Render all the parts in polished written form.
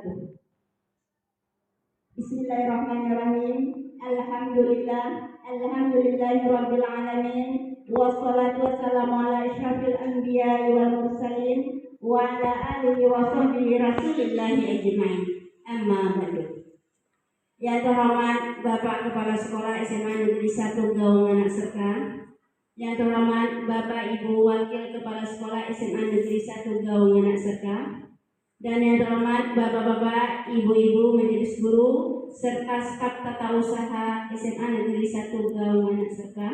wabarakatuh. Bismillahirrahmanirrahim. Alhamdulillahirabbil alamin. Wassalatu wassalamu ala asyrafil anbiya'i wal mursalin wa ala alihi wa sahbihi rasulillahi ajmain. Amma ba'du. Yang terhormat Bapak Kepala Sekolah SMA Negeri 1 Gaung Anak Serka, yang terhormat Bapak Ibu Wakil Kepala Sekolah SMA Negeri 1 Gaung Anak Serka, dan yang terhormat Bapak-bapak, Ibu-ibu, majelis guru, serta staf tata usaha SMA Negeri 1 Gaung Anak Serka.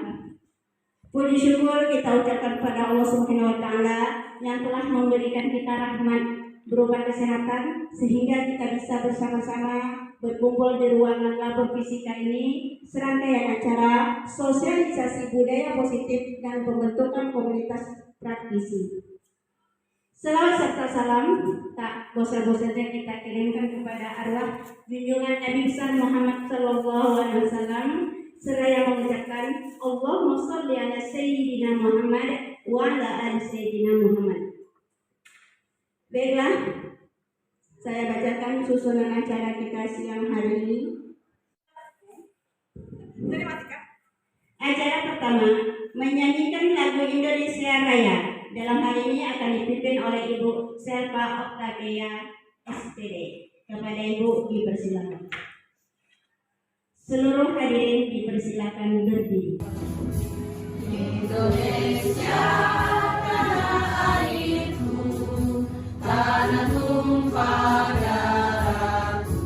Puji syukur kita ucapkan kepada Allah Subhanahu wa Ta'ala yang telah memberikan kita rahmat berupa kesehatan sehingga kita bisa bersama-sama berkumpul di ruangan labor fisika ini, serangkaian acara sosialisasi budaya positif dan pembentukan komunitas praktisi. Selawat serta salam tak bosan-bosannya kita kirimkan kepada arwah junjungan Nabi besar Muhammad Sallallahu Alaihi Wasallam, seraya mengucapkan Allahumma sholli ala Sayyidina Muhammad wa ala ali Sayyidina Muhammad. Baiklah, saya bacakan susunan acara kita siang hari ini. Acara pertama, menyanyikan lagu Indonesia Raya. Dalam hal ini akan dipimpin oleh Ibu Selva Octavia SPD. Kepada Ibu dipersilakan. Seluruh hadirin dipersilakan berdiri. Indonesia tanah airku, tanah tumpah darahku,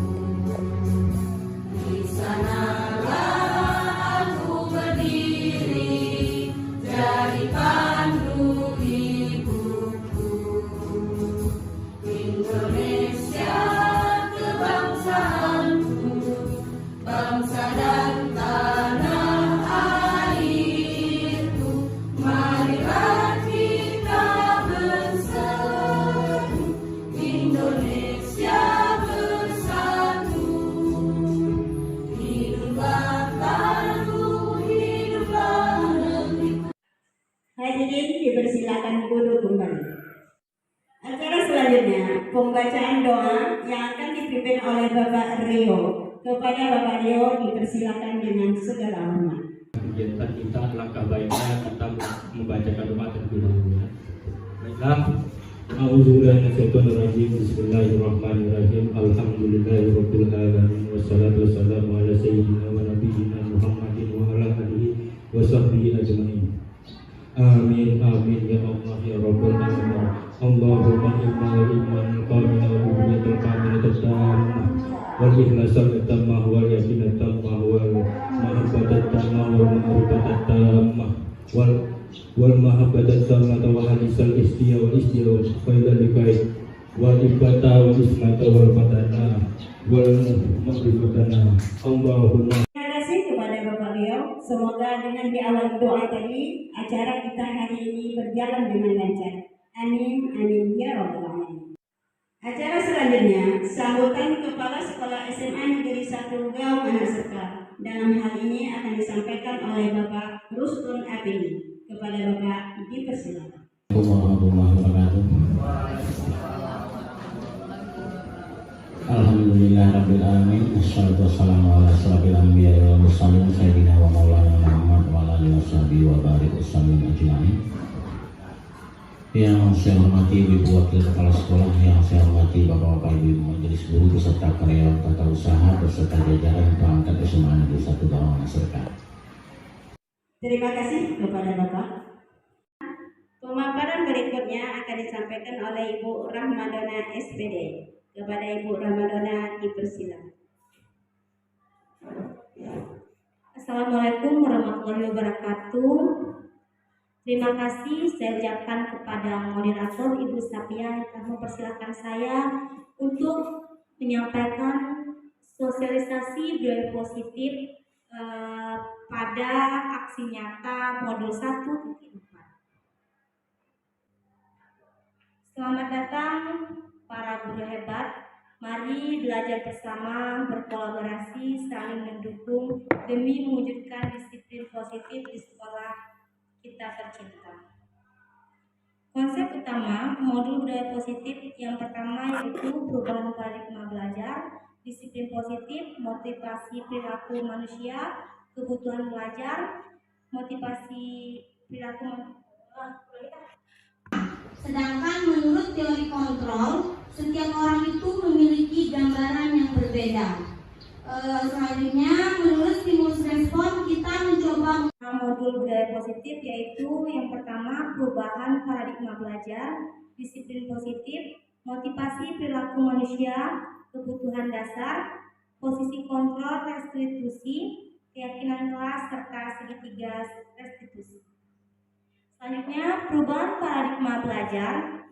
di sanalah aku berdiri, jadi pandu hidupku. Indonesia kebangsaanku, bangsa dan tanah airku, marilah kita bersatu, Indonesia bersatu. Hiduplah tanahku, hiduplah negeriku. Hadirin dipersilakan duduk kembali. Acara selanjutnya, pembacaan doa yang akan dipimpin oleh Bapak Rio. Kepada Bapak Rio dipersilakan dengan segala hormat. Kegiatan kita, langkah baiknya kita membacakan doa terlebih dahulu. Baiklah, A'udzubillahi minasyaitonir rajim. Bismillahirrahmanirrahim. Alhamdulillahirabbil alamin. Wassalatu wassalamu ala sayyidina wa nabiyyina Muhammadin wa ala alihi wa sahbihi ajmain. Amin amin ya Allah ya Rabbal alamin. Allahumma inna liman qamina ubiyatul kamilatul tammah wal ikhlasul tammah wal yaqinan tammah wal mahabbatat tammah wal ma'rifatat tammah wal mahabbatat tammah wa hadisal istiya wal istiya faidal likai wal ibata wal ismata wal fatana wal maghrifatana. Allahumma. Terima kasih kepada Bapak Rio. Semoga dengan diawali doa tadi, acara kita hari ini berjalan dengan lancar. Amin amin ya rabbal alamin. Acara selanjutnya, sambutan Kepala Sekolah SMA Negeri 1 Gaung Anak Serka. Dalam hal ini akan disampaikan oleh Bapak Ruston Apini. Kepada Bapak dipersilakan. Alhamdulillahirabbil alamin. Wassalatu wassalamu ala asyrafil anbiya'i wal mursalin sayyidina wa maulana Muhammad wa ala alihi washabihi wa barik wasallim ajmain. Yang saya hormati Ibu Wakil Kepala Sekolah, yang saya hormati Bapak-bapak Ibu majelis guru beserta karyawan tata usaha beserta jajaran perangkat SMA Negeri 1 Gaung Anak Serka. Terima kasih kepada Bapak. Pemaparan berikutnya akan disampaikan oleh Ibu Rahmadona SPD. Kepada Ibu Rahmadona dipersilakan. Assalamualaikum warahmatullahi wabarakatuh. Terima kasih saya ucapkan kepada moderator Ibu Sapia yang telah mempersilahkan saya untuk menyampaikan sosialisasi budaya positif pada aksi nyata modul 1.4. Selamat datang para guru hebat. Mari belajar bersama, berkolaborasi, saling mendukung demi mewujudkan disiplin positif di sekolah kita tercinta. Konsep utama modul budaya positif yang pertama yaitu perubahan paradigma belajar. positif, motivasi perilaku manusia, kebutuhan belajar, motivasi perilaku Sedangkan menurut teori kontrol, setiap orang itu memiliki gambaran yang berbeda. Selanjutnya, menurut stimulus respon, kita mencoba modul budaya positif, yaitu yang pertama perubahan paradigma belajar, disiplin positif, motivasi perilaku manusia, kebutuhan dasar, posisi kontrol, restitusi, keyakinan kelas, serta segitiga restitusi. Selanjutnya, perubahan paradigma belajar.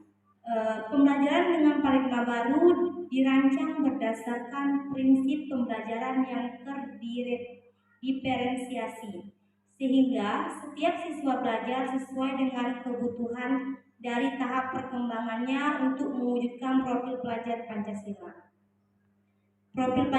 Pembelajaran dengan paradigma baru dirancang berdasarkan prinsip pembelajaran yang terdiferensiasi, sehingga setiap siswa belajar sesuai dengan kebutuhan dari tahap perkembangannya untuk mewujudkan profil pelajar Pancasila. Profil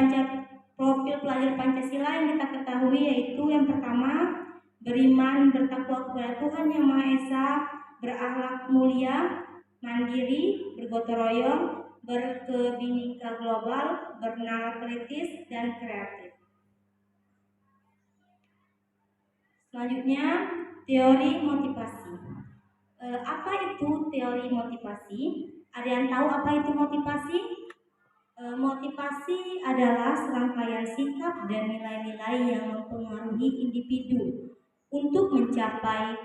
pelajar Pancasila yang kita ketahui yaitu yang pertama, beriman, bertakwa kepada Tuhan Yang Maha Esa, berakhlak mulia, mandiri, bergotong royong, berkebinekaan global, bernalar kritis, dan kreatif. Selanjutnya, teori motivasi. Apa itu teori motivasi? Ada yang tahu apa itu motivasi? Motivasi adalah serangkaian sikap dan nilai-nilai yang mempengaruhi individu untuk mencapai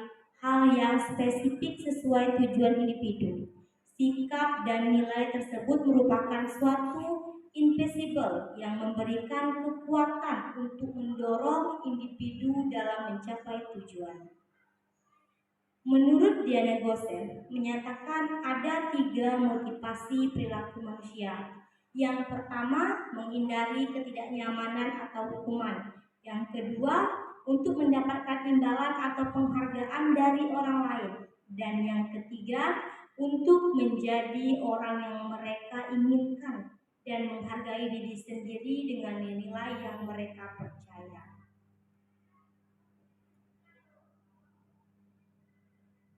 hal yang spesifik sesuai tujuan individu. Sikap dan nilai tersebut merupakan suatu invisible yang memberikan kekuatan untuk mendorong individu dalam mencapai tujuan. Menurut Diana Gosen, menyatakan ada 3 motivasi perilaku manusia. Yang pertama, menghindari ketidaknyamanan atau hukuman. Yang kedua, untuk mendapatkan imbalan atau penghargaan dari orang lain. Dan yang ketiga, untuk menjadi orang yang mereka inginkan dan menghargai diri sendiri dengan nilai yang mereka percaya.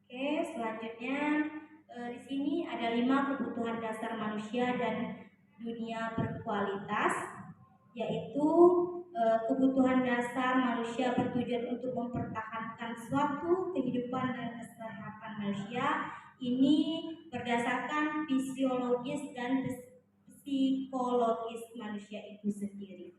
Oke, selanjutnya di sini ada 5 kebutuhan dasar manusia dan dunia berkualitas, yaitu kebutuhan dasar manusia bertujuan untuk mempertahankan suatu kehidupan dan kesehatan manusia. Ini berdasarkan fisiologis dan psikologis manusia itu sendiri.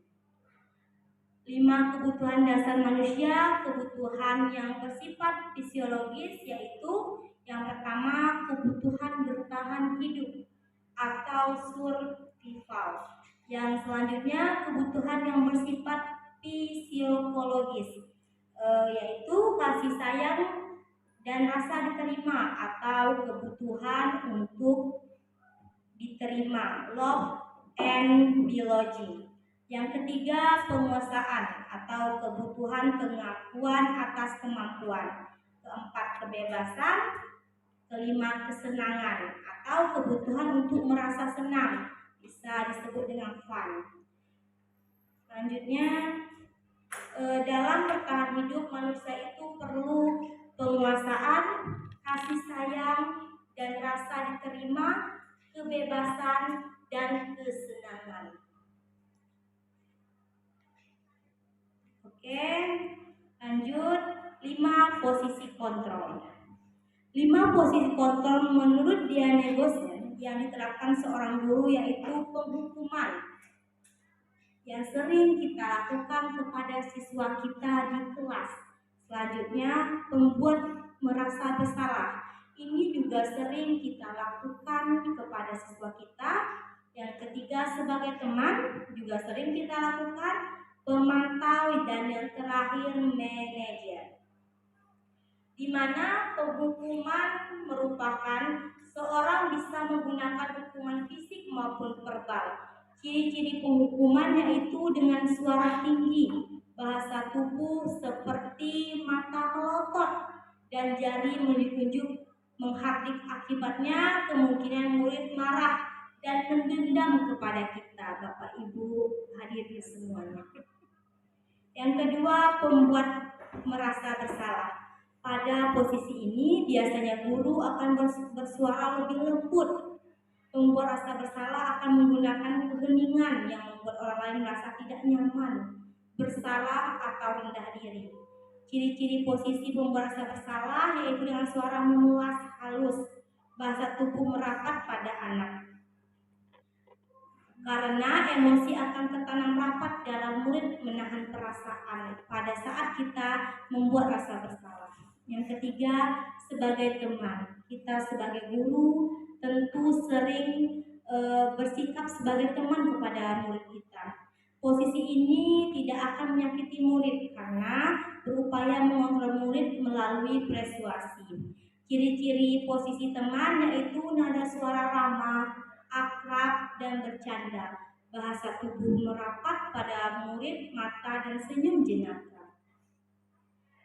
5 kebutuhan dasar manusia, kebutuhan yang bersifat fisiologis, yaitu yang pertama kebutuhan bertahan hidup atau survival. Yang selanjutnya kebutuhan yang bersifat psikologis, yaitu kasih sayang dan rasa diterima atau kebutuhan untuk diterima, love and belonging. Yang ketiga, penguasaan atau kebutuhan pengakuan atas kemampuan. Keempat, kebebasan. Kelima, kesenangan atau kebutuhan untuk merasa senang, bisa disebut dengan fun. Selanjutnya, dalam bertahan hidup manusia itu perlu penguasaan, kasih sayang, dan rasa diterima, kebebasan, dan kesenangan. Oke, lanjut 5 posisi kontrol. 5 posisi kontrol menurut Diana Gosen yang diterapkan seorang guru yaitu penghukuman yang sering kita lakukan kepada siswa kita di kelas. Selanjutnya, membuat merasa bersalah. Ini juga sering kita lakukan kepada siswa kita. Yang ketiga, sebagai teman juga sering kita lakukan. Pemantau, dan yang terakhir manajer, di mana penghukuman merupakan seorang bisa menggunakan hukuman fisik maupun verbal. Ciri-ciri penghukuman yaitu dengan suara tinggi, bahasa tubuh seperti mata melotot dan jari menunjuk menghardik, akibatnya kemungkinan murid marah dan mendendam kepada kita, Bapak Ibu hadirin semuanya. Yang kedua, membuat merasa bersalah. Pada posisi ini biasanya guru akan bersuara lebih lembut. Membuat rasa bersalah akan menggunakan keheningan yang membuat orang lain merasa tidak nyaman, bersalah atau rendah diri. Ciri-ciri posisi pembuat rasa bersalah yaitu dengan suara memuas halus, bahasa tubuh merapat pada anak. Karena emosi akan tertanam rapat dalam murid menahan perasaan pada saat kita membuat rasa bersalah. Yang ketiga, sebagai teman. Kita sebagai guru tentu sering bersikap sebagai teman kepada murid kita. Posisi ini tidak akan menyakiti murid karena berupaya mengontrol murid melalui persuasi. Ciri-ciri posisi teman yaitu nada suara ramah, akrab, dan bercanda. Bahasa tubuh merapat pada murid, mata dan senyum jenaka.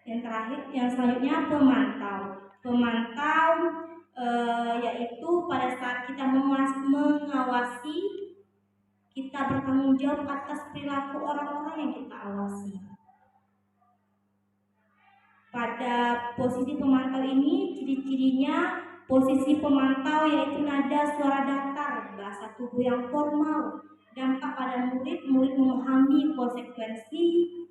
Yang terakhir, yang selanjutnya pemantau. Pemantau yaitu pada saat kita mengawasi, kita bertanggung jawab atas perilaku orang-orang yang kita awasi. Pada posisi pemantau ini, ciri-cirinya posisi pemantau yaitu nada suara datar, bahasa tubuh yang formal, dampak pada murid memahami konsekuensi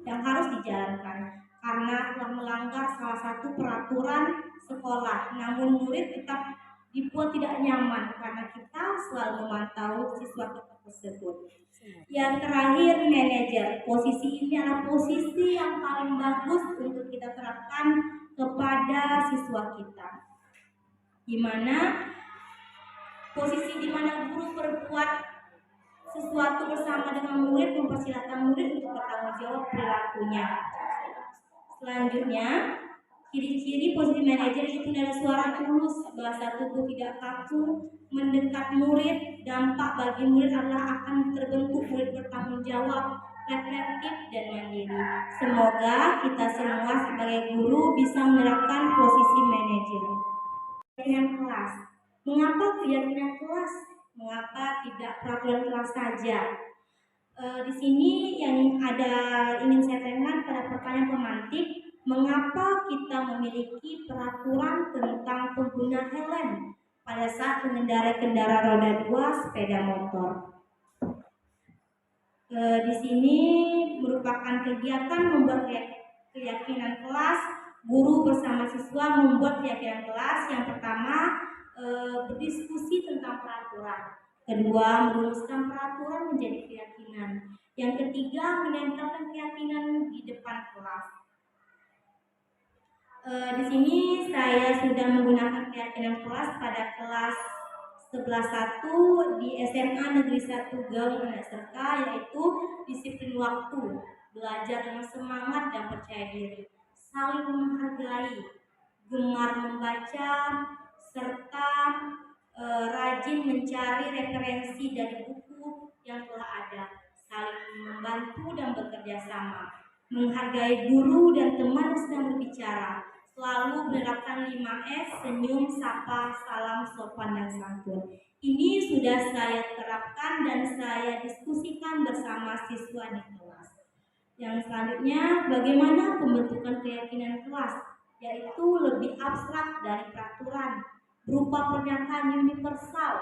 yang harus dijalankan karena telah melanggar salah satu peraturan sekolah, namun murid tetap dibuat tidak nyaman karena kita selalu memantau siswa kita tersebut. Yang terakhir, manajer. Posisi ini adalah posisi yang paling bagus untuk kita terapkan kepada siswa kita, posisi di mana guru berbuat sesuatu bersama dengan murid, mempersilahkan murid untuk bertanggung jawab perilakunya. Selanjutnya, ciri-ciri posisi manajer itu dari suara tulus, bahasa tubuh tidak kaku, mendekat murid. Dampak bagi murid adalah akan terbentuk murid bertanggung jawab, reflektif, dan mandiri. Semoga kita semua sebagai guru bisa menerapkan posisi manajer. Keyakinan kelas. Mengapa keyakinan kelas? Mengapa tidak peraturan kelas saja? Di sini yang ingin saya tanyakan pada pertanyaan pemantik, mengapa kita memiliki peraturan tentang pengguna helm pada saat mengendarai kendaraan roda 2 sepeda motor? Di sini merupakan kegiatan membuat keyakinan kelas. Guru bersama siswa membuat keyakinan kelas. Yang pertama, berdiskusi tentang peraturan. Kedua, merumuskan peraturan menjadi keyakinan. Yang ketiga, menempelkan keyakinan di depan kelas. Di sini saya sudah menggunakan keyakinan kelas pada kelas 11.1 di SMA Negeri 1 Gaung Anak Serka, yaitu disiplin waktu, belajar dengan semangat dan percaya diri, saling menghargai, gemar membaca, serta rajin mencari referensi dari buku yang telah ada, saling membantu dan bekerja sama, menghargai guru dan teman yang sedang berbicara, selalu menerapkan 5S, senyum, sapa, salam, sopan, dan santun. Ini sudah saya terapkan dan saya diskusikan bersama siswa di kelas. Yang selanjutnya, bagaimana pembentukan keyakinan kelas, yaitu lebih abstrak dari peraturan, berupa pernyataan universal,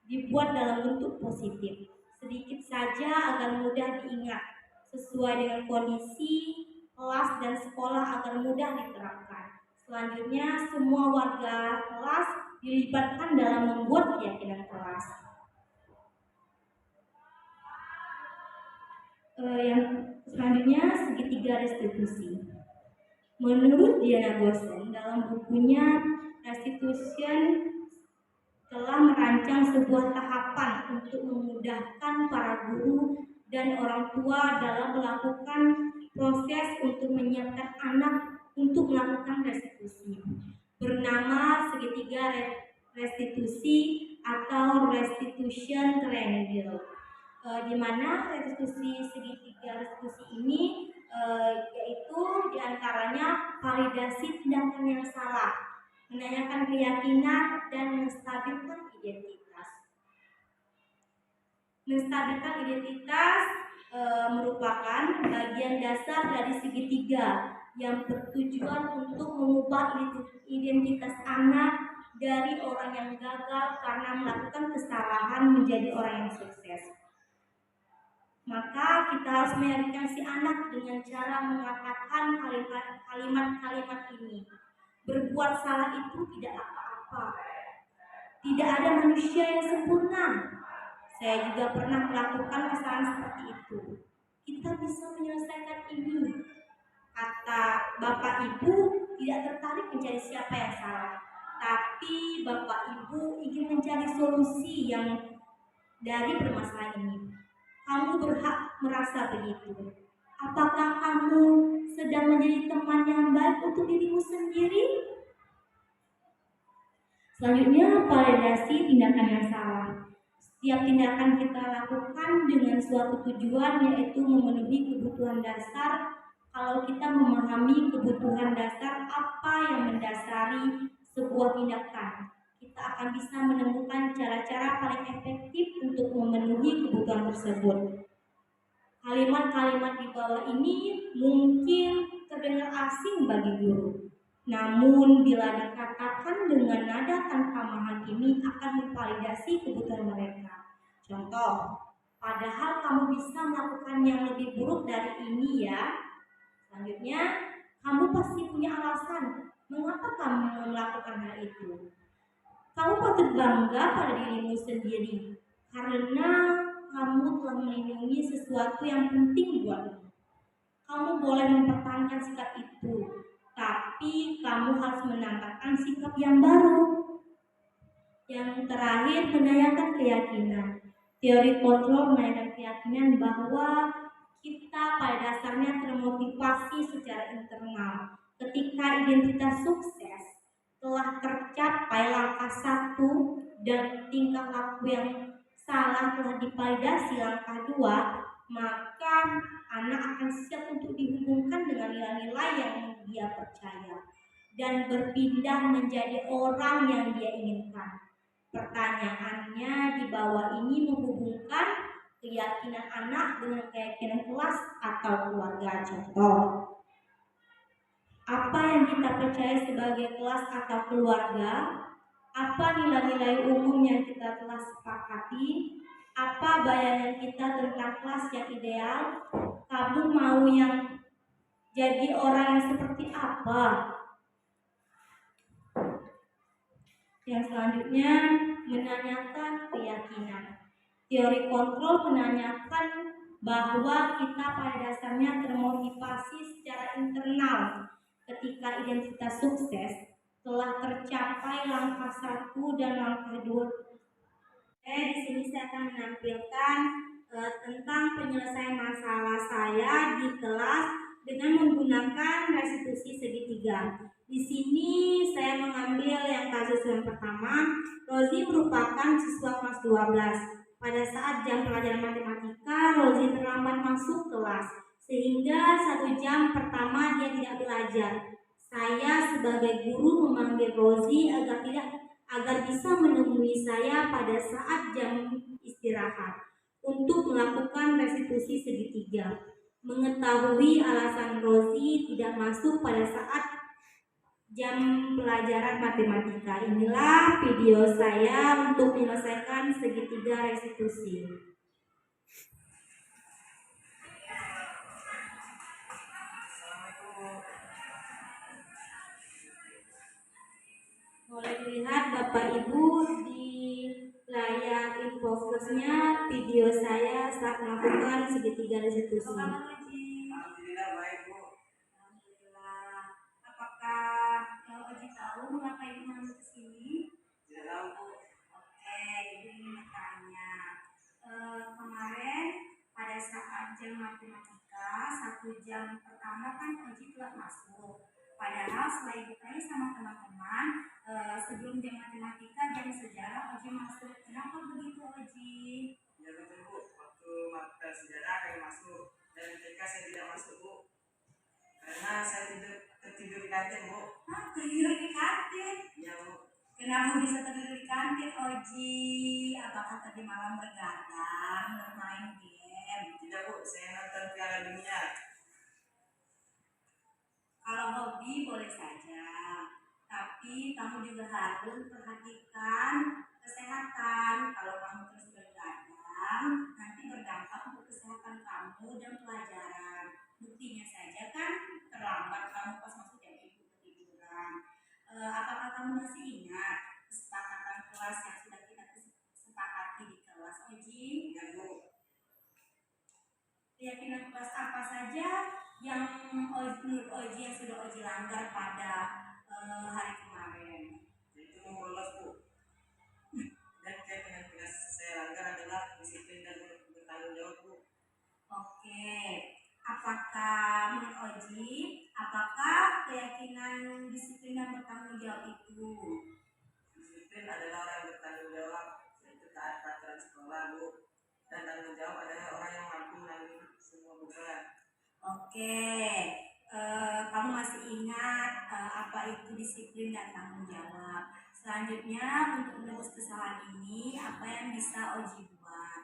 dibuat dalam bentuk positif, sedikit saja agar mudah diingat, sesuai dengan kondisi kelas dan sekolah agar mudah diterapkan. Selanjutnya, semua warga kelas dilibatkan dalam membuat keyakinan kelas. Yang selanjutnya, segitiga restitusi. Menurut Diana Gosen dalam bukunya Restitution, telah merancang sebuah tahapan untuk memudahkan para guru dan orang tua dalam melakukan proses untuk menyiapkan anak untuk melakukan restitusi, bernama segitiga restitusi atau restitution triangle, di mana restitusi segitiga restitusi ini yaitu diantaranya validasi tindakan yang salah, menanyakan keyakinan, dan menstabilkan identitas. Menstabilkan identitas merupakan bagian dasar dari segitiga yang bertujuan untuk mengubah identitas anak dari orang yang gagal karena melakukan kesalahan menjadi orang yang sukses. Maka kita harus menyadarkan si anak dengan cara mengatakan kalimat-kalimat ini. Berbuat salah itu tidak apa-apa. Tidak ada manusia yang sempurna. Saya juga pernah melakukan kesalahan seperti itu. Kita bisa menyelesaikan ini. Kata Bapak Ibu tidak tertarik mencari siapa yang salah, tapi Bapak Ibu ingin mencari solusi yang dari permasalahan ini. Kamu berhak merasa begitu. Apakah kamu sedang menjadi teman yang baik untuk dirimu sendiri? Selanjutnya, validasi tindakan yang salah. Setiap tindakan kita lakukan dengan suatu tujuan, yaitu memenuhi kebutuhan dasar. Kalau kita memahami kebutuhan dasar apa yang mendasari sebuah tindakan, kita akan bisa menemukan cara-cara paling efektif untuk memenuhi kebutuhan tersebut. Kalimat-kalimat di bawah ini mungkin terdengar asing bagi guru. Namun bila dikatakan dengan nada tanpa menghakimi akan memvalidasi kebutuhan mereka. Contoh, padahal kamu bisa melakukan yang lebih buruk dari ini ya. Selanjutnya, kamu pasti punya alasan mengapa kamu melakukan hal itu. Kamu patut bangga pada dirimu sendiri karena kamu telah melindungi sesuatu yang penting buatmu. Kamu boleh mempertahankan sikap itu, tapi kamu harus menambahkan sikap yang baru. Yang terakhir, menanyakan keyakinan. Teori kontrol menanyakan keyakinan bahwa kita pada dasarnya termotivasi secara internal. Ketika identitas sukses telah tercapai langkah 1 dan tingkah laku yang salah telah divalidasi langkah 2, maka anak akan siap untuk dihubungkan dengan nilai-nilai yang dia percaya dan berpindah menjadi orang yang dia inginkan. Pertanyaannya di bawah ini menghubungkan keyakinan anak dengan keyakinan kelas atau keluarga. Contoh, apa yang kita percaya sebagai kelas atau keluarga? Apa nilai-nilai umum yang kita telah sepakati? Apa bayangan kita tentang kelas yang ideal? Kamu mau yang jadi orang yang seperti apa? Yang selanjutnya, menanyakan keyakinan. Teori kontrol menanyakan bahwa kita pada dasarnya termotivasi secara internal ketika identitas sukses telah tercapai langkah 1 dan langkah 2. Di sini saya akan menampilkan tentang penyelesaian masalah saya di kelas dengan menggunakan restitusi segitiga. Di sini saya mengambil yang kasus yang pertama. Rozi merupakan siswa kelas 12. Pada saat jam pelajaran matematika, Rozi terlambat masuk kelas, sehingga 1 jam pertama dia tidak belajar. Saya sebagai guru memanggil Rozi agar bisa menemui saya pada saat jam istirahat untuk melakukan restitusi segitiga. Mengetahui alasan Rozi tidak masuk pada saat jam pelajaran matematika. Inilah video saya untuk menyelesaikan segitiga restitusi. Boleh dilihat Bapak Ibu di layar infocusnya video saya saat melakukan segitiga restitusi. Alhamdulillah baik Bu. Alhamdulillah. Apakah Oji tahu mengapa Ibu masuk ke sini? Tidak tahu Bu. Oke, Ibu ingin bertanya. Kemarin pada saat jam matematika 1 jam pertama kan Oji telah masuk. Padahal setelah Ibu tanya sama teman-teman, sebelum jam matematika jam sejarah Oji masuk. Kenapa begitu Oji? Ya betul Bu. Waktu mata sejarah kami masuk dan ketika saya tidak masuk Bu, karena saya tertidur di kantin Bu. Tertidur di kantin? Ya Bu. Kenapa bisa tertidur di kantin Oji? Apakah tadi malam bergadang, bermain game? Tidak Bu, saya nonton Piala Dunia. Kalau hobi boleh saja, tapi kamu juga harus perhatikan kesehatan. Kalau kamu terus bergadang, nanti berdampak untuk kesehatan kamu masih ingat kesepakatan kelas yang sudah kita sepakati di kelas Oji? Ya Bu. Keyakinan kelas apa saja yang menurut Oji yang sudah Oji langgar pada hari kemarin? Yaitu membolos Bu. Dan keyakinan kelas saya langgar adalah disiplin dan bertanggung jawab Bu. Oke, apakah menurut Oji, apakah keyakinan disiplin dan bertanggung jawab itu? Disiplin adalah orang yang bertanggung jawab, yaitu taat peraturan sekolah Bu. Dan tanggung jawab adalah orang yang mampu menanggung semua beban. Oke, kamu masih ingat apa itu disiplin dan tanggung jawab. Selanjutnya, untuk menebus kesalahan ini, apa yang bisa Oji buat?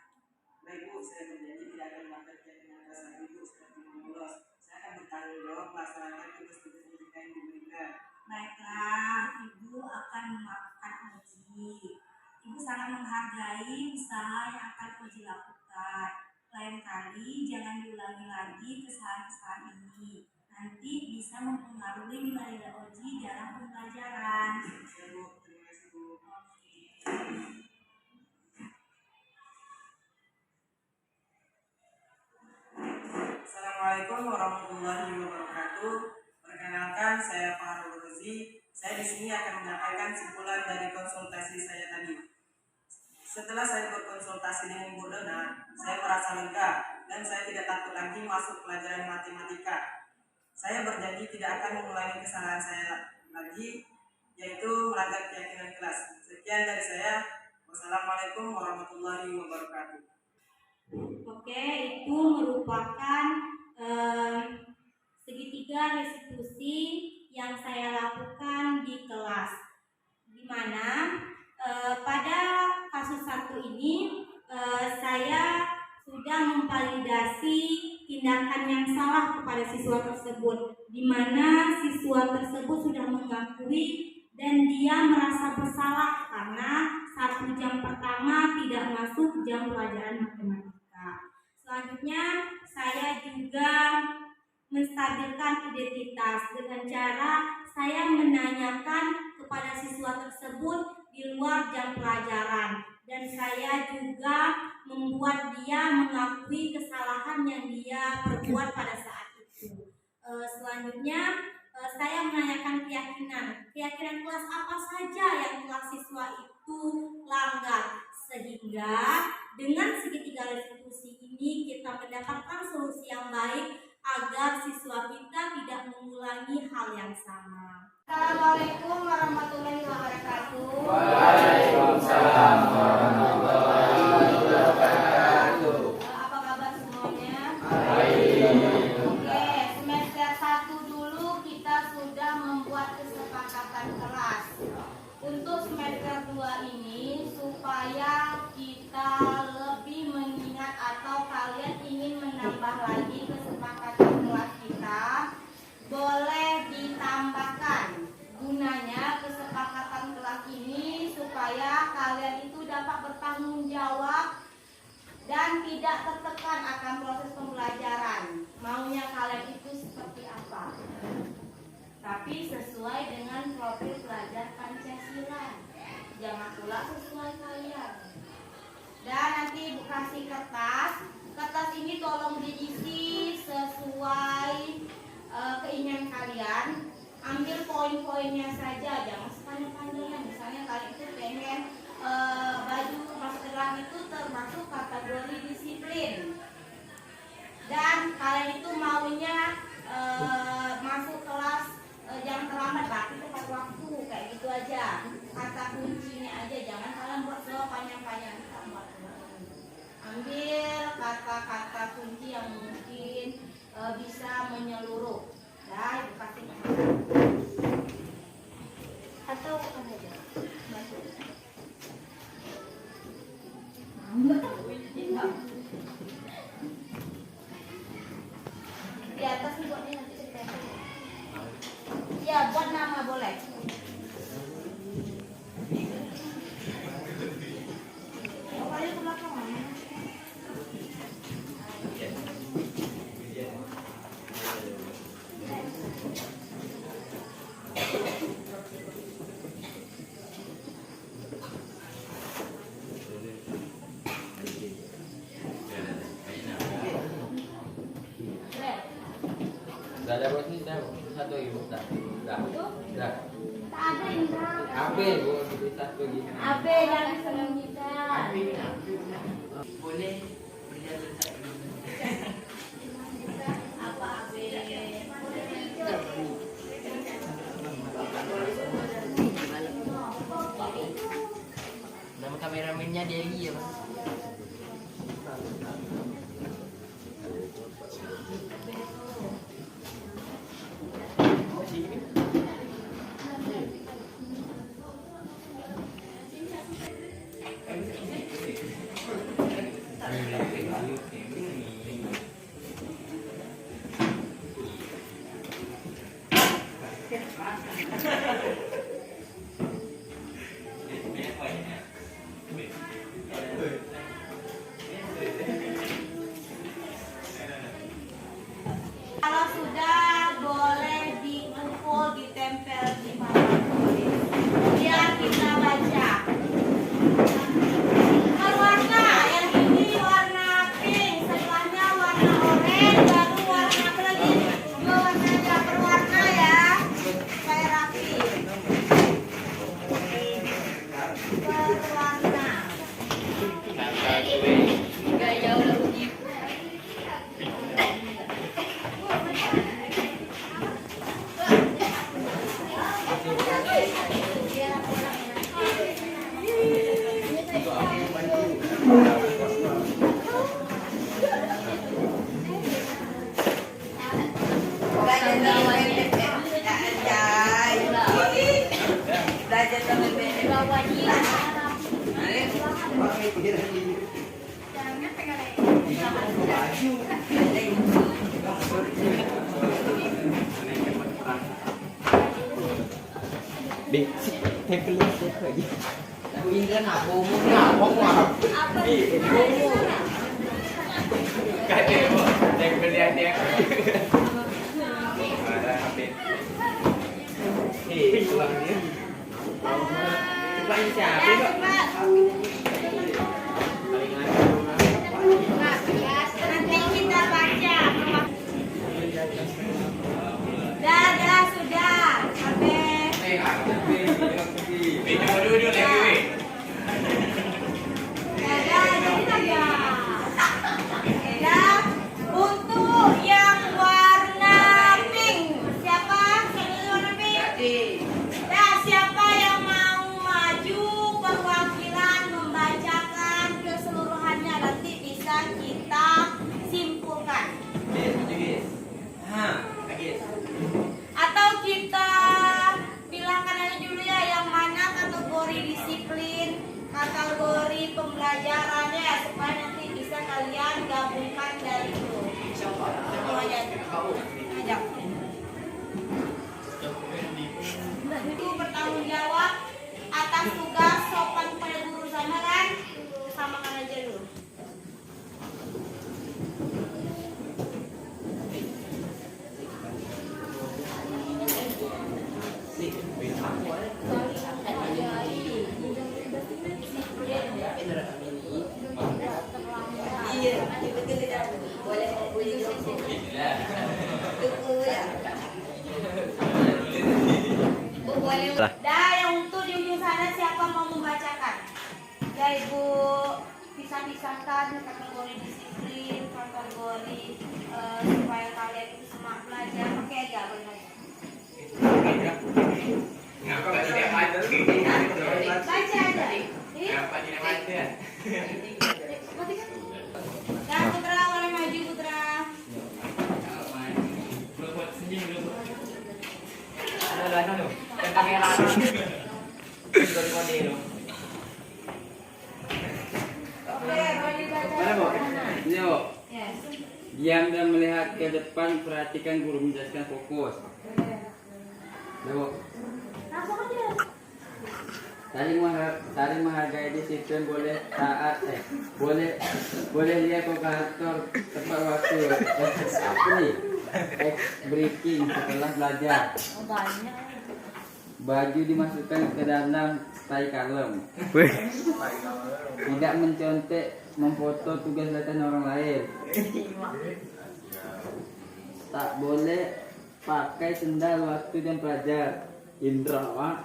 Baik Bu, saya berjanji tidak akan melakukan keyakinan kelas lagi Bu seperti membolos. Saya akan bertanggung jawab melaksanakan tugas-tugas pendidikan yang diberikan. Baiklah, Ibu akan memaafkan Oji. Ibu sangat menghargai usaha yang akan Oji lakukan. Lain kali jangan diulangi lagi kesalahan-kesalahan ini. Nanti bisa mempengaruhi nilai Oji dalam pembelajaran. Ya Bu, terima kasih Bu. Assalamualaikum warahmatullahi wabarakatuh. Perkenalkan, saya Fahrul Ruzi. Saya di sini akan menyampaikan simpulan dari konsultasi saya tadi. Setelah saya berkonsultasi dengan Ibu Dona, saya merasa lega dan saya tidak takut lagi masuk pelajaran matematika. Saya berjanji tidak akan mengulangi kesalahan saya lagi, yaitu melanggar keyakinan kelas. Sekian dari saya. Wassalamualaikum warahmatullahi wabarakatuh. Oke, itu merupakan segitiga restitusi yang saya lakukan di kelas, di mana pada kasus satu ini saya sudah memvalidasi tindakan yang salah kepada siswa tersebut, di mana siswa tersebut sudah mengakui dan dia merasa bersalah karena 1 jam pertama tidak masuk jam pelajaran matematika. Selanjutnya saya juga menstabilkan identitas dengan cara saya menanyakan kepada siswa tersebut di luar jam pelajaran, dan saya juga membuat dia mengakui kesalahan yang dia perbuat pada saat itu. Selanjutnya saya menanyakan keyakinan kelas apa saja yang kelas siswa itu langgar, sehingga dengan segitiga restitusi ini kita mendapatkan solusi yang baik agar siswa kita tidak mengulangi hal yang sama. Assalamualaikum warahmatullahi wabarakatuh. Waalaikumsalam warahmatullahi wabarakatuh. Apa kabar semuanya? Baik. Oke, semester 1 dulu kita sudah membuat kesepakatan kelas. Untuk semester 2 ini supaya kita lebih mengingat atau kalian ingin menambah lagi kesepakatan kelas kita, boleh ditambahkan. Gunanya kesepakatan kelas ini supaya kalian itu dapat bertanggung jawab dan tidak tertekan akan proses pembelajaran. Maunya kalian itu seperti apa? Tapi sesuai dengan profil pelajar Pancasila. Jangan pula sesuai kalian. Dan nanti Ibu kasih kertas. Kertas ini tolong diisi sesuai keinginan kalian. Ambil poin-poinnya saja, jangan sepanjang-panjangnya. Misalnya kalian itu pengen baju masker itu termasuk kategori disiplin, dan kalian itu maunya masuk kelas jangan terlambat, berarti tepat waktu, kayak gitu aja. Kata kuncinya aja, jangan kalian buat panjang-panjang. Ambil kata-kata kunci yang mungkin bisa menyeluruh. Nah, Ibu kasih atau apa aja? Di atas nih buatnya nanti ditempel. Ya, buat nama boleh. Oh, kalian ke belakang mana? Udah ada buat ini, satu lagi bu. Udah. Tak ada Indra. AB bu, beli satu lagi. AB dari senang kita. Boleh berjalan satu. Apa AB? Nama kameramennya Deli ya bang. Kalau sudah boleh dipukul, ditempel di papan tulis. Biar kita baca. Berwarna, yang ini warna pink, sebelahnya warna oranye, baru warna apa lagi? Dua warna aja berwarna ya, supaya rapi. Berwarna. Gak jauh lagi. Aku ingin aku mau ngapok ngapok. Kayak bu, tempel dia. Ada HP. Tuang dia. Tuang siapa kok? Nanti kita baca. Dah sudah. Sampai. Dan untuk yang warna pink, siapa? Warna pink. Dan siapa yang mau maju perwakilan membacakan keseluruhannya, nanti bisa kita simpulkan. Atau kita bilangkan aja dulu ya yang mana kategori disiplin, kategori pembelajarannya, supaya nanti bisa kalian gabungkan dari itu. Semuanya ajak. Itu bertanggung jawab atas tugas sopan kepada guru sama kan? Samakan aja dulu. Dah, yang untuk di ujung sana siapa mau membacakan? Ya ibu, pisah-pisahkan kategori disiplin, kategori supaya kalian itu semangat belajar. Oke aja, benar. Ngapa tidak ada? Baca aja. Ngapa tidak ada? Dan Putra, boleh maju Putra. Buat senyum dulu. Ada loh. Yang kamera. Dari kode loh. Oke, boleh dibaca. Mana, Bu? Ini, Bu. Yes. Diam dan melihat ke depan, perhatikan guru menjelaskan fokus. Udah, Bu. Langsung aja. Saling menghargai disiplin, boleh taat, boleh lihat kalkulator tepat waktu. Apa nih? X breaking setelah belajar. Banyak. Baju dimasukkan ke dalam stay kalem. Tidak mencontek, memfoto tugas latihan orang lain. Tak boleh pakai sendal waktu jam pelajar. Indra, Pak.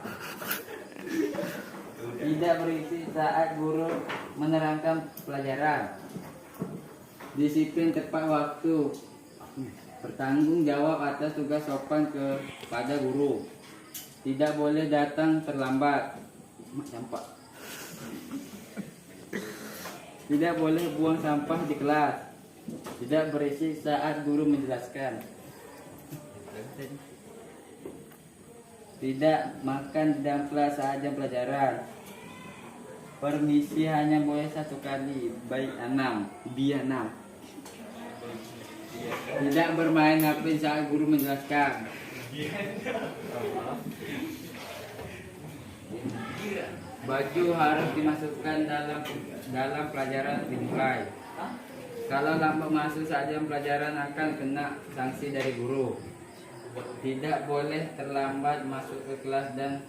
Tidak berisi saat guru menerangkan pelajaran. Disiplin tepat waktu. Bertanggung jawab atas tugas sopan kepada guru. Tidak boleh datang terlambat. Sampah. Tidak boleh buang sampah di kelas. Tidak berisik saat guru menjelaskan. Tidak makan di dalam kelas saat jam pelajaran. Permisi hanya boleh 1 kali, baik 6, biar 6. Tidak bermain HP saat guru menjelaskan. Baju harus dimasukkan dalam pelajaran dimulai. Kalau lambat masuk saat jam pelajaran akan kena sanksi dari guru. Tidak boleh terlambat masuk ke kelas dan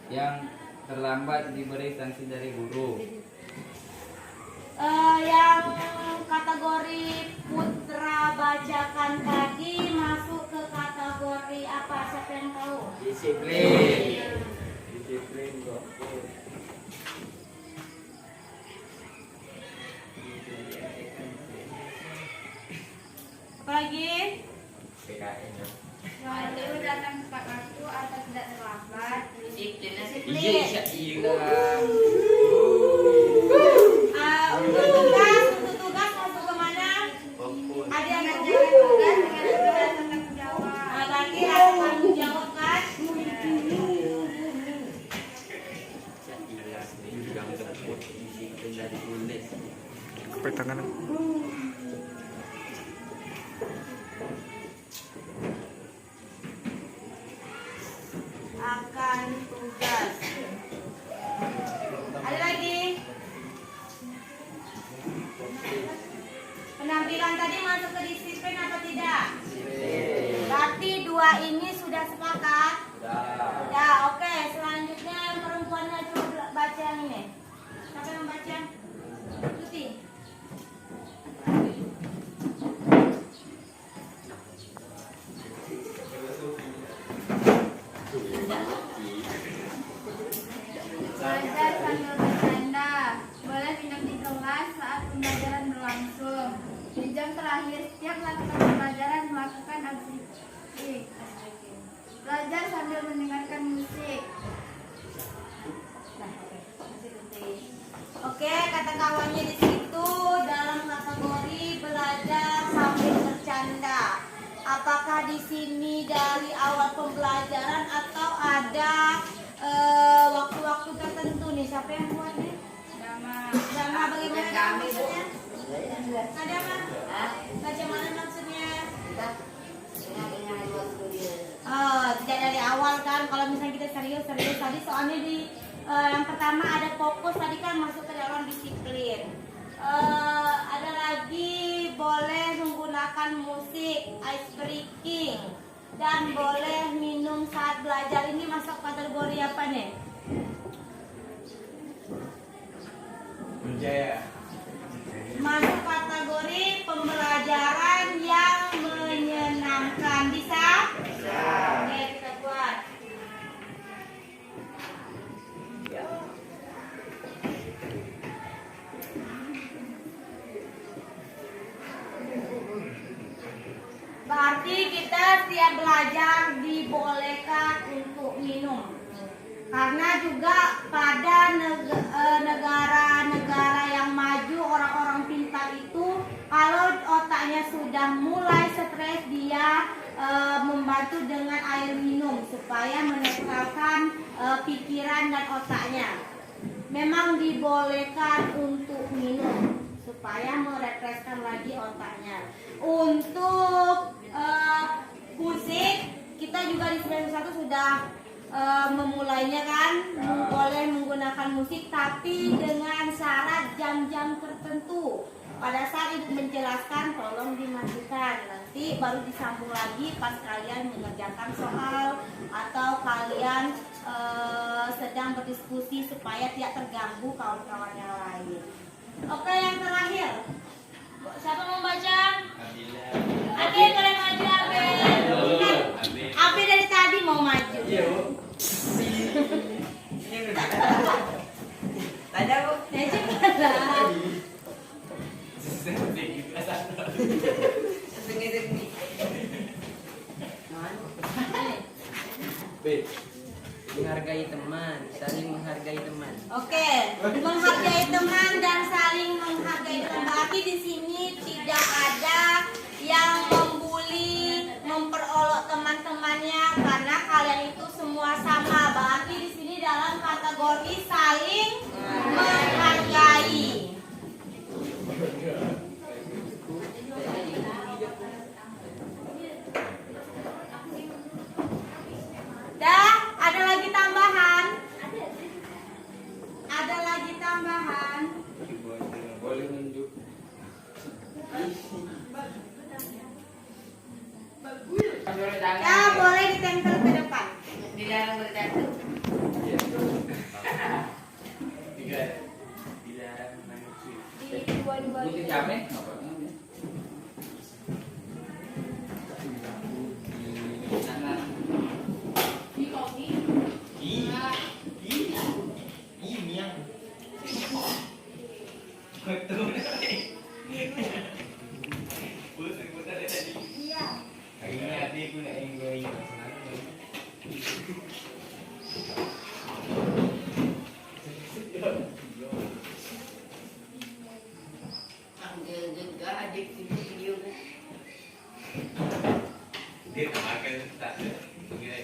yang terlambat diberi sanksi dari guru. Yang kategori putra bacakan tadi masuk ke kategori apa? Siapa yang tahu? Disiplin. Disiplin kok. Apa lagi? PKN. Lalu datang tepat waktu atau tidak terlambat. Disiplin. Disiplin. Untuk tugas masuk kemana? Ada yang menjaga tugas dengan ada tanggung jawab. Lagi ada tanggung jawab kan? Akan tugas. Ada lagi? Penampilan tadi masuk ke disiplin atau tidak? Berarti 2 ini sudah sepakat? Ya, oke. Selanjutnya yang perempuannya coba baca yang ini. Siapa yang baca? Tuti. Belajar sambil bercanda. Boleh minum di kelas saat pembelajaran berlangsung. Di jam terakhir setiap melakukan pembelajaran melakukan aktivitas. Belajar sambil mendengarkan musik. Oke, kata kawannya di situ dalam kategori belajar sambil bercanda. Apakah di sini dari awal pembelajaran atau ada waktu-waktu tertentu nih? Siapa yang buat nih? Dama bagaimana maksudnya? Ada apa? Bagaimana maksudnya? Oh, tidak dari awal kan? Kalau misalnya kita serius tadi soalnya di yang pertama ada fokus tadi kan masuk ke dalam disiplin. Ada lagi boleh menggunakan musik, ice breaking, dan boleh minum saat belajar. Ini masuk kategori apa nih? Masuk kategori pembelajaran yang menyenangkan. Bisa? Oke, kita buat. Berarti kita setiap belajar dibolehkan untuk minum. Karena juga pada negara-negara yang maju, orang-orang pintar itu kalau otaknya sudah mulai stres, dia membantu dengan air minum supaya menetralkan pikiran dan otaknya. Memang dibolehkan untuk minum supaya merefreshkan lagi otaknya. Untuk musik, kita juga di 91 sudah memulainya kan, boleh menggunakan musik tapi dengan syarat jam-jam tertentu. Pada saat ibu menjelaskan tolong dimatikan, nanti baru disambung lagi pas kalian mengerjakan soal atau kalian sedang berdiskusi supaya tidak terganggu kawan-kawan yang lain. Oke, yang terakhir siapa mau baca? Adil, kalian maju Adil. Menghargai teman, saling menghargai teman. Oke, menghargai teman dan saling menghargai teman. Berarti di sini tidak ada yang membuli, memperolok teman-temannya karena kalian itu semua sama. Berarti di sini dalam kategori saling menghargai. Dah, ada lagi tambahan? Ada lagi tambahan? Boleh nunjuk. Ya, boleh ditempel ke depan. Dilarang bertatu. Dilarang menangis. Di dua-dua Putih cabe.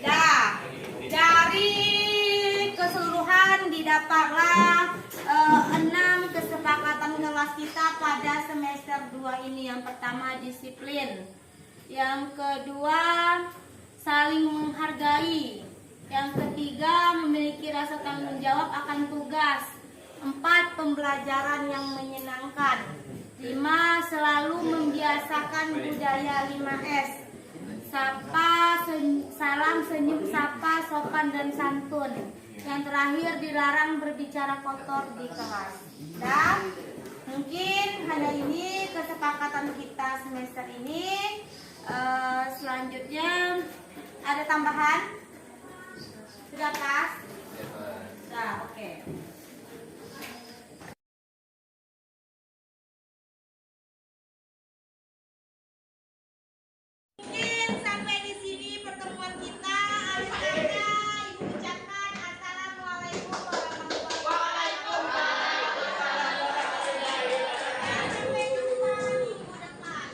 Dah, dari keseluruhan didapatlah 6 kesepakatan kelas kita pada semester 2 ini. Yang pertama disiplin, yang kedua saling menghargai, yang ketiga memiliki rasa tanggung jawab akan tugas, 4 pembelajaran yang menyenangkan, 5 selalu membiasakan budaya 5S, sapa, salam, senyum, sapa, sopan dan santun. Yang terakhir dilarang berbicara kotor di kelas. Dan mungkin hanya ini kesepakatan kita semester ini. Selanjutnya ada tambahan? Sudah pas? Nah, oke. Mungkin sampai di sini pertemuan kita. Akhir kata Ibu ucapkan assalamualaikum warahmatullahi wabarakatuh. Sampai jumpa minggu depan.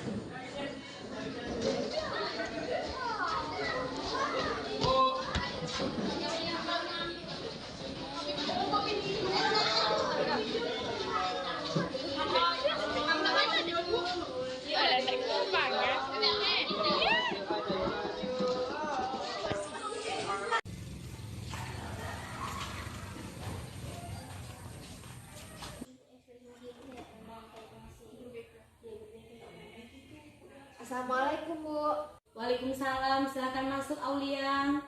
Assalamualaikum Bu. Waalaikumsalam, silakan masuk Aulia.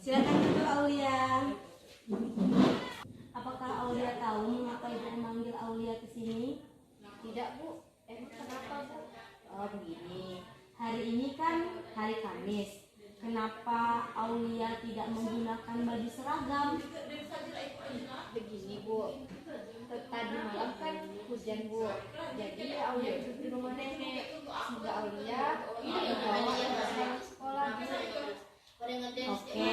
Silakan duduk Aulia. Apakah Aulia tahu mengapa Ibu memanggil Aulia ke sini? Tidak Bu. Kenapa Bu? Oh begini, hari ini kan hari Kamis. Kenapa Aulia tidak menggunakan baju seragam? Begini Bu. Tadi malam kan hujan Bu. Jadi Aulia duduk di rumah nenek. Semoga Aulia dibawa ke sekolah. Oke,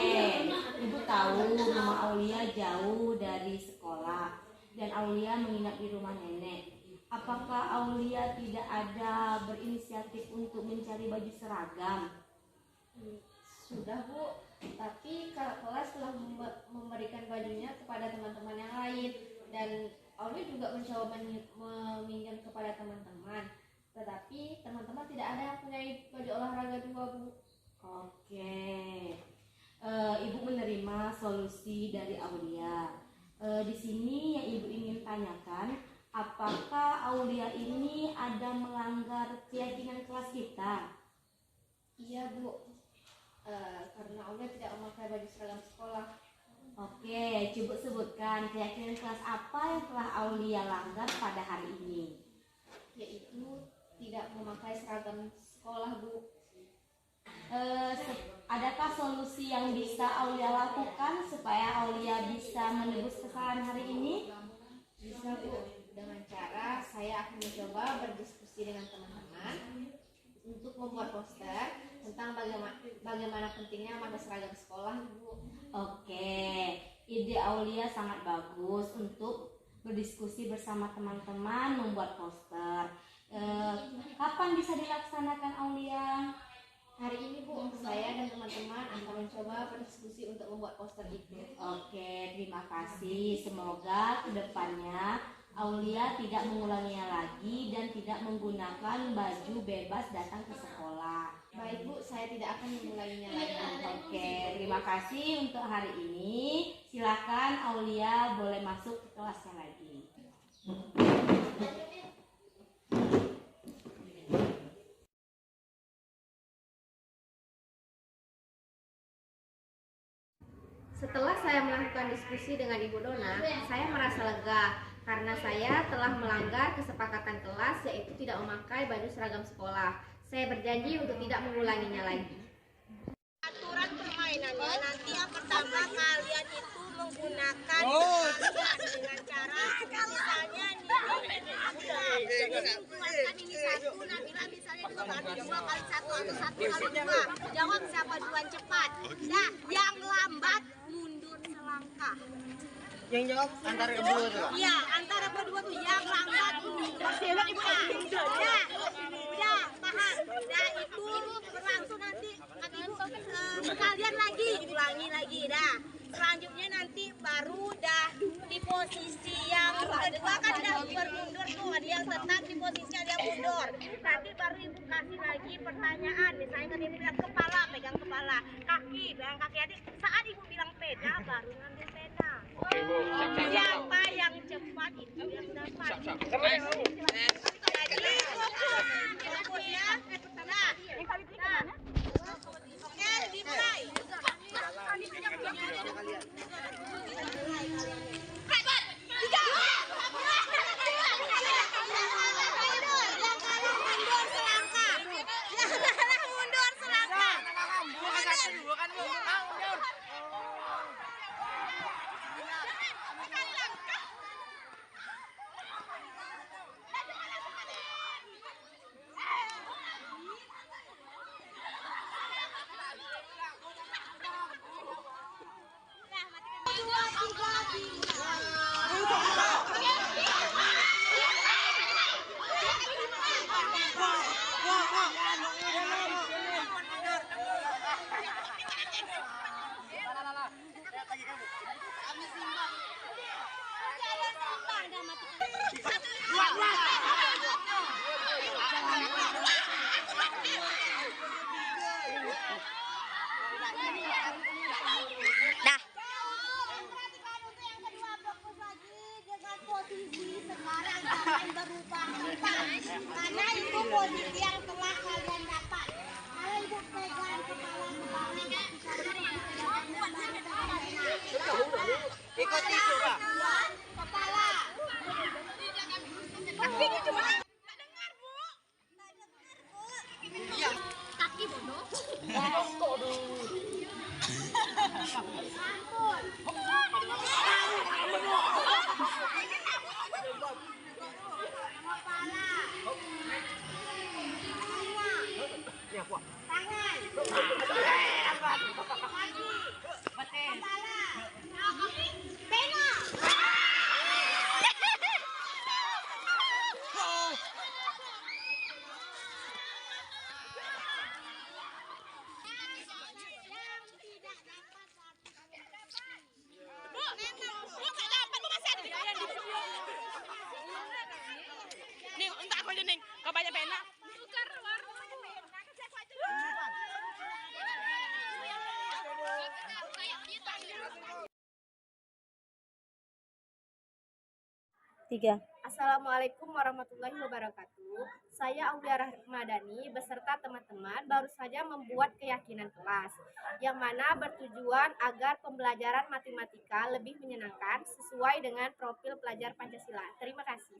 Ibu tahu rumah Aulia jauh dari sekolah dan Aulia menginap di rumah nenek. Apakah Aulia tidak ada berinisiatif untuk mencari baju seragam? Sudah Bu, tapi kakak kelas telah memberikan bajunya kepada teman-teman yang lain dan Aulia juga mencoba meminjam kepada teman-teman. Tetapi teman-teman tidak ada yang punya baju olahraga 2 Bu. Oke, Ibu menerima solusi dari Aulia. Di sini yang Ibu ingin tanyakan, apakah Aulia ini ada melanggar keyakinan kelas kita? Iya Bu. Karena Aulia tidak memakai baju seragam sekolah. Oke, coba sebutkan keyakinan kelas apa yang telah Aulia langgar pada hari ini. Yaitu tidak memakai seragam sekolah Bu. Adakah solusi yang bisa Aulia lakukan supaya Aulia bisa menebus kesalahan hari ini? Bisa Bu, dengan cara saya akan mencoba berdiskusi dengan teman-teman untuk membuat poster tentang bagaimana pentingnya memakai seragam sekolah, Bu. Oke, ide Aulia sangat bagus untuk berdiskusi bersama teman-teman membuat poster. Kapan bisa dilaksanakan, Aulia? Hari ini, Bu, saya dan teman-teman akan mencoba berdiskusi untuk membuat poster itu. Oke, terima kasih. Semoga kedepannya Aulia tidak mengulanginya lagi dan tidak menggunakan baju bebas datang ke sekolah. Baik, Bu, saya tidak akan mengulanginya lagi. Oke, terima kasih untuk hari ini. Silakan Aulia boleh masuk ke kelasnya lagi. Setelah saya melakukan diskusi dengan Ibu Dona, saya merasa lega karena saya telah melanggar kesepakatan kelas, yaitu tidak memakai baju seragam sekolah. Saya berjanji untuk tidak mengulanginya lagi. Aturan permainannya nanti yang pertama kalian itu menggunakan dengan cara misalnya ini satu, Nabila misalnya 2 kali 2 kali 1 atau 1 kali 2. Jawab siapa duluan cepat. Nah, yang lambat mundur selangkah. Yang jawab antara kedua tuh. Iya, antara kedua tuh yang lambat mundur selangkah. Udah, paham. Nah, itu berlangsung nanti kalian lagi ulangi lagi dah. Selanjutnya nanti baru dah di posisi yang kedua kan dah bermundur tuh, ada yang tetap di posisi ada yang mundur. Nanti baru ibu kasih lagi pertanyaan, misalnya kan ibu bilang kepala, pegang kepala, kaki, pegang kaki. Nanti saat ibu bilang pena baru ngambil pena. Siapa yang cepat itu yang dapat. Jadi fokus ya. Nah, oke, dimulai. Karena itu posisi yang telah kalian dapat. Kalau ibu pegang ikuti juga. Kepala. Kakinya cuma nggak dengar, Bu. Nggak dengar, Bu. Iya. Kaki bodoh. Ampun. Tangan. Kaki. Kepala. Pena. Nih, entar aku aja nih. Kau banyak pena. Tukar warung aja pena. Assalamualaikum warahmatullahi wabarakatuh. Saya Aulia Rahmadani beserta teman-teman baru saja membuat keyakinan kelas yang mana bertujuan agar pembelajaran matematika lebih menyenangkan sesuai dengan profil pelajar Pancasila. Terima kasih.